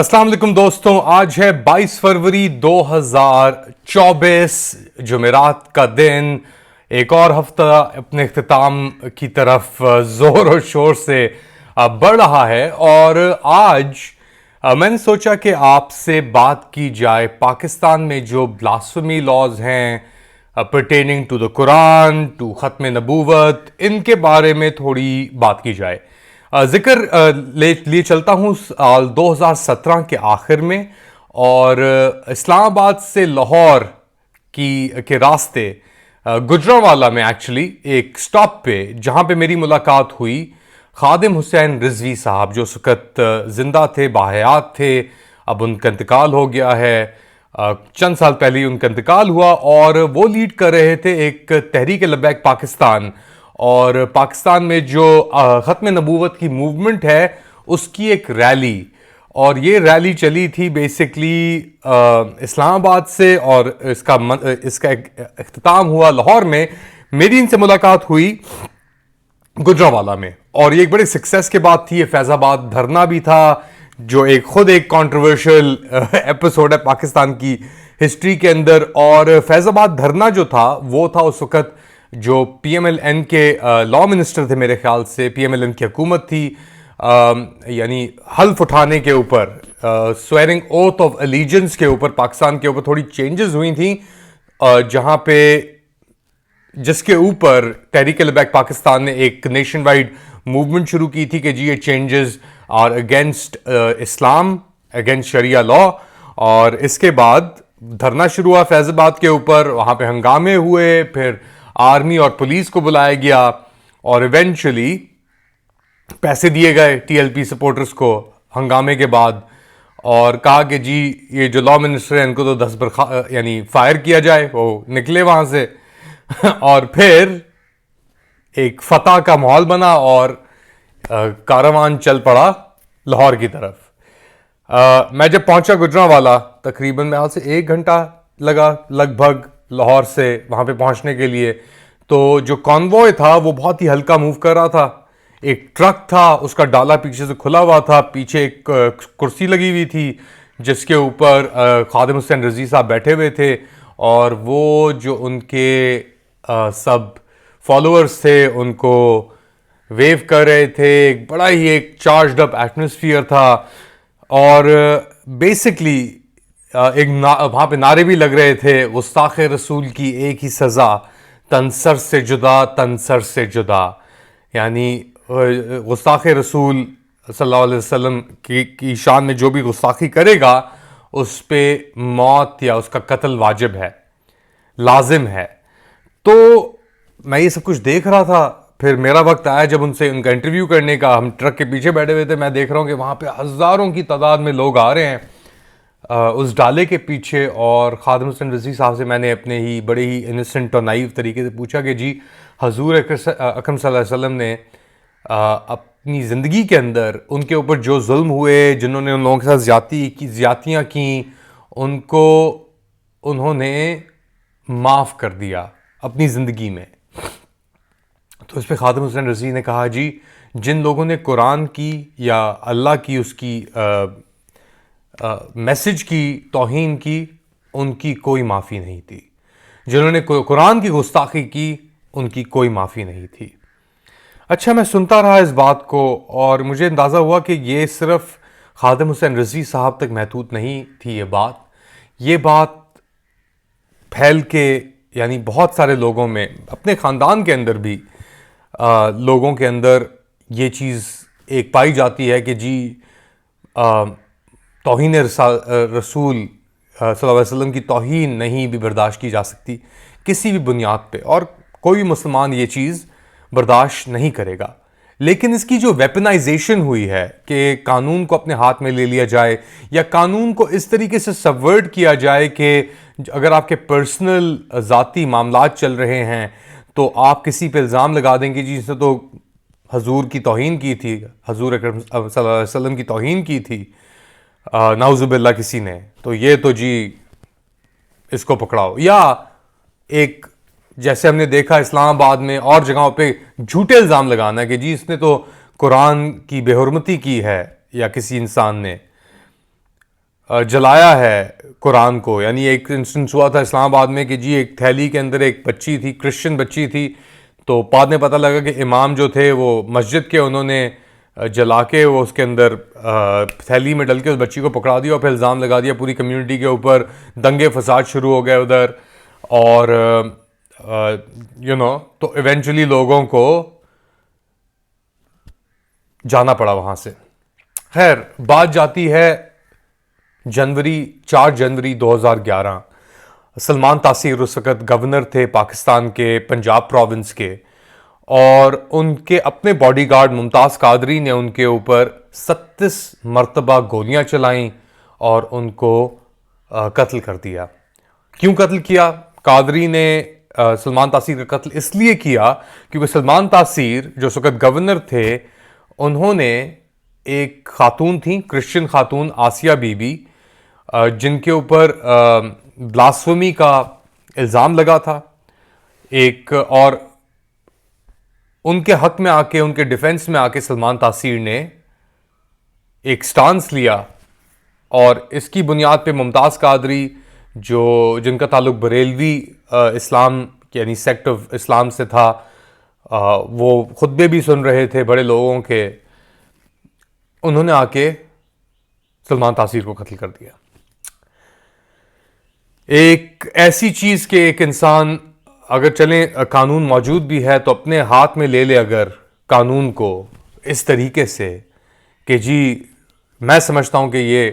अस्सलाम वालेकुम दोस्तों, आज है 22 फरवरी 2024 जुमेरात का दिन। एक और हफ्ता अपने इख्तिताम की तरफ जोर और शोर से बढ़ रहा है और आज मैंने सोचा कि आपसे बात की जाए पाकिस्तान में जो ब्लास्फेमी लॉज हैं pertaining to the Quran, to ख़त्म नबूवत, इनके बारे में थोड़ी बात की जाए। जिक्र लिए चलता हूँ साल 2017 के आखिर में, और इस्लामाबाद से लाहौर के रास्ते गुजरांवाला में एक्चुअली एक स्टॉप पे जहाँ पे मेरी मुलाकात हुई खादिम हुसैन रिजवी साहब, जो उस वक़्त ज़िंदा थे, बाहयात थे। अब उनका इंतकाल हो गया है, चंद साल पहले ही उनका इंतकाल हुआ, और वो लीड कर रहे थे एक तहरीक लब्बैक पाकिस्तान। और पाकिस्तान में जो ख़त्म नबूवत की मूवमेंट है उसकी एक रैली, और ये रैली चली थी बेसिकली इस्लामाबाद से, और इसका इख्तिताम हुआ लाहौर में। मेरी इनसे मुलाकात हुई गुजरांवाला में, और ये एक बड़ी सक्सेस के बाद थी। ये फैज़ाबाद धरना भी था, जो खुद एक कंट्रोवर्शियल एपिसोड है पाकिस्तान की हिस्ट्री के अंदर। और फैज़ाबाद धरना जो था वो था उस वक़्त जो पीएमएलएन के लॉ मिनिस्टर थे, मेरे ख्याल से पीएमएलएन की हुकूमत थी, यानी हल्फ उठाने के ऊपर, स्वेरिंग ओथ ऑफ एलिजेंस के ऊपर पाकिस्तान के ऊपर थोड़ी चेंजेस हुई थी, जहां पे जिसके ऊपर तहरीक लब्बैक पाकिस्तान ने एक नेशन वाइड मूवमेंट शुरू की थी कि जी ये changes are against Islam, against sharia law. और इसके बाद धरना शुरू हुआ फैज़ाबाद के ऊपर, वहाँ पे हंगामे हुए, फिर आर्मी और पुलिस को बुलाया गया, और इवेंचुअली पैसे दिए गए टीएलपी सपोर्टर्स को हंगामे के बाद, और कहा कि जी ये जो लॉ मिनिस्टर है इनको तो 10 यानी फायर किया जाए। वो निकले वहाँ से और फिर एक फतह का माहौल बना और कारवान चल पड़ा लाहौर की तरफ। मैं जब पहुंचा गुजरांवाला, तकरीबन मैं से 1 घंटा लगा लगभग लाहौर से वहाँ पे पहुँचने के लिए। तो जो कॉन्वॉय था वो बहुत ही हल्का मूव कर रहा था। एक ट्रक था, उसका डाला पीछे से खुला हुआ था, पीछे एक कुर्सी लगी हुई थी जिसके ऊपर खादिम हुसैन रज़ी साहब बैठे हुए थे, और वो जो उनके सब फॉलोअर्स थे उनको वेव कर रहे थे। एक बड़ा ही एक चार्ज्ड अप एटमॉस्फेयर था, और बेसिकली वहाँ पे नारे भी लग रहे थे, गुस्ताख रसूल की एक ही सज़ा, तनसर से जुदा, तनसर से जुदा। यानी गुस्ताख रसूल सल्लल्लाहु अलैहि वसल्लम की शान में जो भी गुस्ताखी करेगा उस पर मौत या उसका कत्ल वाजिब है, लाजिम है। तो मैं ये सब कुछ देख रहा था। फिर मेरा वक्त आया जब उनका इंटरव्यू करने का। हम ट्रक के पीछे बैठे हुए थे, मैं देख रहा हूँ कि वहाँ पे हज़ारों की तादाद में लोग आ रहे हैं उस डाले के पीछे। और खादिम हुसैन रज़ी साहब से मैंने अपने ही बड़े ही इनोसेंट और नाइव तरीके से पूछा कि जी हजूर अकरम सल्लल्लाहु अलैहि वसल्लम ने अपनी ज़िंदगी के अंदर उनके ऊपर जो जुल्म हुए, जिन्होंने उन लोगों के साथ ज़्यादतियाँ की, उनको उन्होंने माफ़ कर दिया अपनी ज़िंदगी में। तो इस पर खादिम हुसैन रज़ी ने कहा, जी जिन लोगों ने कुरान की या अल्लाह की उसकी मैसेज की तौहीन की, उनकी कोई माफ़ी नहीं थी। जिन्होंने कुरान की गुस्ताखी की, उनकी कोई माफ़ी नहीं थी। अच्छा, मैं सुनता रहा इस बात को, और मुझे अंदाज़ा हुआ कि ये सिर्फ खादिम हुसैन रज़वी साहब तक महदूद नहीं थी। ये बात फैल के यानी बहुत सारे लोगों में, अपने ख़ानदान के अंदर भी लोगों के अंदर ये चीज़ एक पाई जाती है कि जी तौहीन रसूल सल्लल्लाहु अलैहि वसल्लम की तौहीन नहीं भी बर्दाश्त की जा सकती किसी भी बुनियाद पे, और कोई भी मुसलमान ये चीज़ बर्दाश्त नहीं करेगा। लेकिन इसकी जो वेपनाइजेशन हुई है कि कानून को अपने हाथ में ले लिया जाए, या कानून को इस तरीके से सबवर्ट किया जाए कि अगर आपके पर्सनल ज़ाती मामलात चल रहे हैं तो आप किसी पे इल्ज़ाम लगा देंगे जी इसने तो हजूर की तौहीन की थी, हजूर अकरम सल्लल्लाहु अलैहि वसल्लम की तौहीन की थी, नाउज़ुबिल्लाह किसी ने, तो ये तो जी इसको पकड़ाओ। या एक जैसे हमने देखा इस्लामाबाद में और जगहों पे झूठे इल्ज़ाम लगाना कि जी इसने तो कुरान की बेहुरमती की है या किसी इंसान ने। जलाया है कुरान को। यानी एक इंस्टेंस हुआ था इस्लामाबाद में कि जी एक थैली के अंदर एक बच्ची थी, क्रिश्चियन बच्ची थी, तो बाद में पता लगा कि इमाम जो थे वो मस्जिद के, उन्होंने जला के वो उसके अंदर थैली में डल के उस बच्ची को पकड़ा दिया और फिर इल्ज़ाम लगा दिया पूरी कम्युनिटी के ऊपर। दंगे फसाद शुरू हो गए उधर, और तो इवेंचुअली लोगों को जाना पड़ा वहां से। खैर, बात जाती है 4 जनवरी 2011। सलमान तासीर उस वक़्त गवर्नर थे पाकिस्तान के पंजाब प्रोविंस के, और उनके अपने बॉडीगार्ड मुमताज़ कादरी ने उनके ऊपर 37 मरतबा गोलियां चलाईं और उनको कत्ल कर दिया। क्यों कत्ल किया? कादरी ने सलमान तासीर का कत्ल इसलिए किया क्योंकि सलमान तासीर जो उस वक़्त गवर्नर थे, उन्होंने एक खातून थी, क्रिश्चियन खातून आसिया बीबी, जिनके ऊपर ब्लास्फेमी का इल्ज़ाम लगा था एक, और उनके हक में आके, उनके डिफेंस में आके सलमान तासीर ने एक स्टांस लिया, और इसकी बुनियाद पे मुमताज़ कादरी, जिनका ताल्लुक बरेलवी इस्लाम यानी सेक्ट ऑफ इस्लाम से था, वो खुतबे भी सुन रहे थे बड़े लोगों के, उन्होंने आके सलमान तासीर को कत्ल कर दिया। एक ऐसी चीज के एक इंसान, अगर चले कानून मौजूद भी है तो अपने हाथ में ले अगर कानून को इस तरीके से कि जी मैं समझता हूं कि ये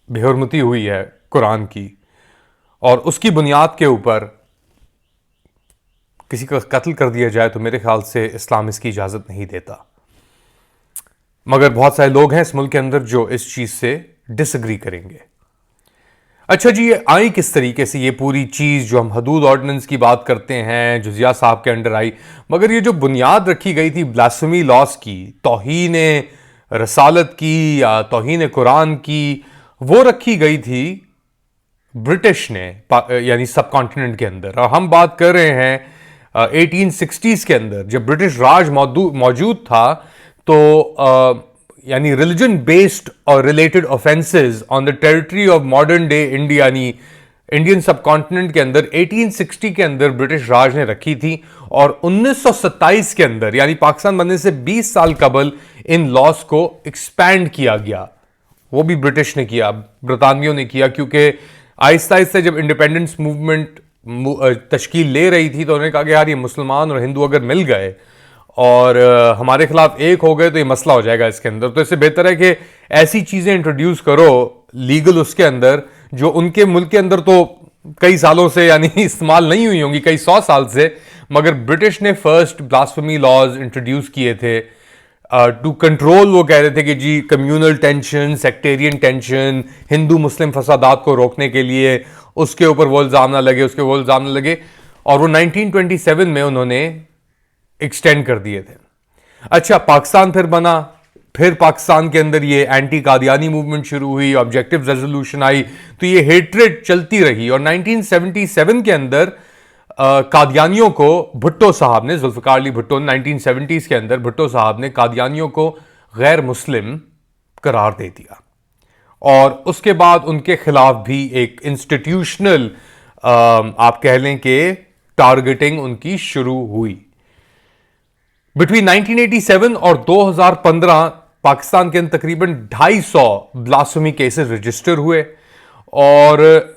बेहुरमती हुई है कुरान की, और उसकी बुनियाद के ऊपर किसी का कत्ल कर दिया जाए, तो मेरे ख्याल से इस्लाम इसकी इजाज़त नहीं देता। मगर बहुत सारे लोग हैं इस मुल्क के अंदर जो इस चीज़ से डिसएग्री करेंगे। अच्छा जी, ये आई किस तरीके से ये पूरी चीज़, जो हम हदूद ऑर्डिनेंस की बात करते हैं जो जिया साहब के अंडर आई, मगर ये जो बुनियाद रखी गई थी ब्लास्फेमी लॉस की, तौहीन रसालत की या तौहीन कुरान की, वो रखी गई थी ब्रिटिश ने, यानी सब कॉन्टिनेंट के अंदर। और हम बात कर रहे हैं 1860s के अंदर, जब ब्रिटिश राज मौजूद था, तो यानी रिलीजन बेस्ड और related offences on the territory of modern day India, यानी इंडियन सब कॉन्टिनेंट के अंदर 1860 के अंदर ब्रिटिश राज ने रखी थी, और 1927 के अंदर यानी पाकिस्तान बनने से 20 साल कबल इन लॉस को एक्सपैंड किया गया। वो भी ब्रिटिश ने किया, ब्रितानियों ने किया, क्योंकि आहिस्ता आहिस्ता जब इंडिपेंडेंस मूवमेंट तश्कील ले रही थी, तो उन्होंने कहा कि यार ये मुसलमान और हिंदू अगर मिल गए और हमारे खिलाफ एक हो गए तो ये मसला हो जाएगा इसके अंदर, तो इससे बेहतर है कि ऐसी चीजें इंट्रोड्यूस करो लीगल उसके अंदर, जो उनके मुल्क के अंदर तो कई सालों से यानी इस्तेमाल नहीं हुई होंगी, कई 100 साल से, मगर ब्रिटिश ने फर्स्ट ब्लास्फेमी लॉज इंट्रोड्यूस किए थे टू कंट्रोल। वो कह रहे थे कि जी कम्यूनल टेंशन, सेक्टेरियन टेंशन, हिंदू मुस्लिम फसादात को रोकने के लिए उसके ऊपर वो इल्ज़ाम ना लगे, उसके वो इल्ज़ाम ना लगे, और वो 1927 में उन्होंने एक्सटेंड कर दिए थे। अच्छा, पाकिस्तान फिर बना, फिर पाकिस्तान के अंदर ये एंटी कादियानी मूवमेंट शुरू हुई, ऑब्जेक्टिव रेजोल्यूशन आई, तो ये हेट्रेड चलती रही, और 1977 के अंदर कादियानियों को भुट्टो साहब ने, जुल्फिकार अली भुट्टो, 1970s के अंदर भुट्टो साहब ने कादियानियों को गैर मुस्लिम करार दे दिया, और उसके बाद उनके खिलाफ भी एक इंस्टीट्यूशनल आप कह लें कि टारगेटिंग उनकी शुरू हुई। बिटवीन 1987 और 2015 पाकिस्तान के अंदर तकरीबन 250 ब्लास्फेमी केसेस रजिस्टर हुए, और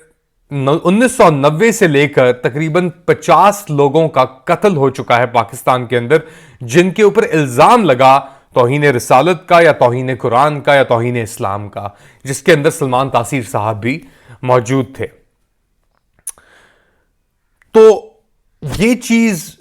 1990 से लेकर तकरीबन 50 लोगों का कत्ल हो चुका है पाकिस्तान के अंदर, जिनके ऊपर इल्जाम लगा तौहीन रिसालत का या तौहीन कुरान का या तौहीन इस्लाम का, जिसके अंदर सलमान तासीर साहब भी मौजूद थे। तो ये चीज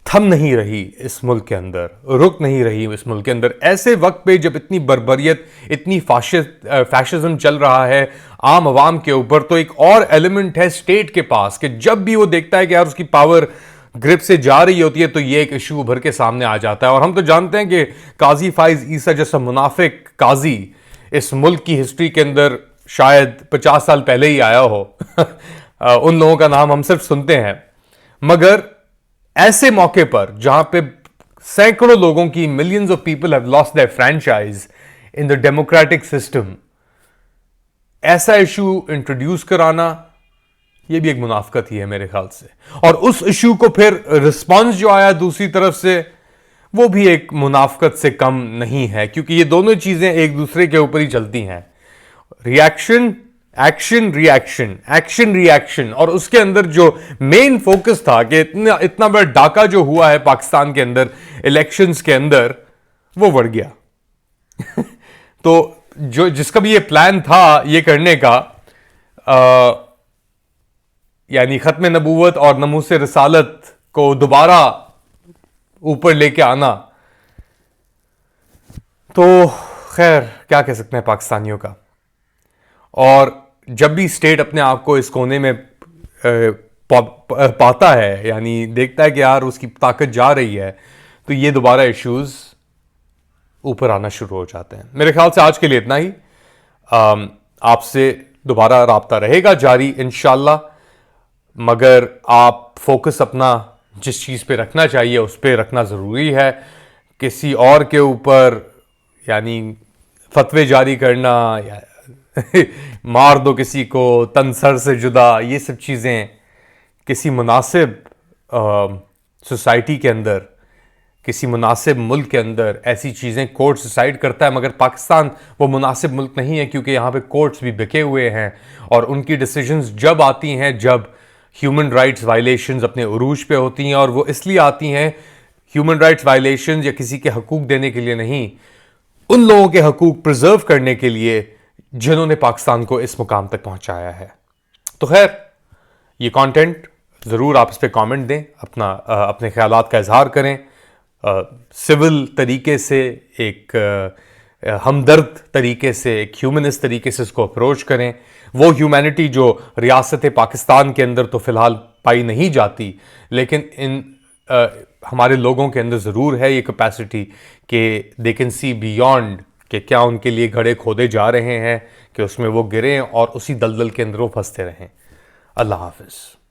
थम नहीं रही इस मुल्क के अंदर, रुक नहीं रही इस मुल्क के अंदर, ऐसे वक्त पे जब इतनी बर्बरियत, इतनी फैशिज्म चल रहा है आम आवाम के ऊपर, तो एक और एलिमेंट है स्टेट के पास कि जब भी वो देखता है कि यार उसकी पावर ग्रिप से जा रही होती है, तो ये एक इशू उभर के सामने आ जाता है। और हम तो जानते हैं कि काजी फाइज ईसा जैसा मुनाफिक काजी इस मुल्क की हिस्ट्री के अंदर शायद 50 साल पहले ही आया हो उन लोगों का नाम हम सिर्फ सुनते हैं, मगर ऐसे मौके पर जहां पे सैकड़ों लोगों की, millions of people have lost their franchise in the democratic system, ऐसा इशू इंट्रोड्यूस कराना, यह भी एक मुनाफकत ही है मेरे ख्याल से। और उस इशू को फिर रिस्पॉन्स जो आया दूसरी तरफ से, वो भी एक मुनाफकत से कम नहीं है, क्योंकि ये दोनों चीजें एक दूसरे के ऊपर ही चलती हैं। Reaction, action, reaction, action, reaction. और उसके अंदर जो मेन फोकस था कि इतना बड़ा डाका जो हुआ है पाकिस्तान के अंदर इलेक्शंस के अंदर, वो बढ़ गया। तो जो जिसका भी ये प्लान था ये करने का, यानी खत्म नबूवत और नमूस रिसालत को दोबारा ऊपर लेके आना, तो खैर क्या कह सकते हैं पाकिस्तानियों का। और जब भी स्टेट अपने आप को इस कोने में पाता है, यानी देखता है कि यार उसकी ताकत जा रही है, तो ये दोबारा इश्यूज ऊपर आना शुरू हो जाते हैं। मेरे ख्याल से आज के लिए इतना ही। आपसे दोबारा राब्ता रहेगा जारी इंशाल्लाह, मगर आप फोकस अपना जिस चीज़ पे रखना चाहिए उस पे रखना ज़रूरी है। किसी और के ऊपर यानी फतवे जारी करना या मार दो किसी को तन सर से जुदा, ये सब चीज़ें किसी मुनासिब सोसाइटी के अंदर, किसी मुनासिब मुल्क के अंदर ऐसी चीज़ें कोर्ट डिसाइड करता है, मगर पाकिस्तान वो मुनासिब मुल्क नहीं है, क्योंकि यहाँ पे कोर्ट्स भी बिके हुए हैं और उनकी डिसीजंस जब आती हैं जब ह्यूमन राइट्स वायलेशंस अपने उरूज पे होती हैं, और वो इसलिए आती हैं ह्यूमन राइट्स वायलेशंस या किसी के हकूक देने के लिए नहीं, उन लोगों के हकूक प्रिजर्व करने के लिए जिन्होंने पाकिस्तान को इस मुकाम तक पहुंचाया है। तो खैर, ये कंटेंट ज़रूर आप इस पर कमेंट दें, अपने ख्यालात का इजहार करें, सिविल तरीके से, एक हमदर्द तरीके से, एक ह्यूमनिस्ट तरीके से इसको अप्रोच करें। वो ह्यूमैनिटी जो रियासत पाकिस्तान के अंदर तो फ़िलहाल पाई नहीं जाती, लेकिन हमारे लोगों के अंदर ज़रूर है ये कैपेसिटी कि दे कैन सी बियॉन्ड, कि क्या उनके लिए घड़े खोदे जा रहे हैं कि उसमें वो गिरें और उसी दलदल के अंदर वो फंसते रहें। अल्लाह हाफ़िज़।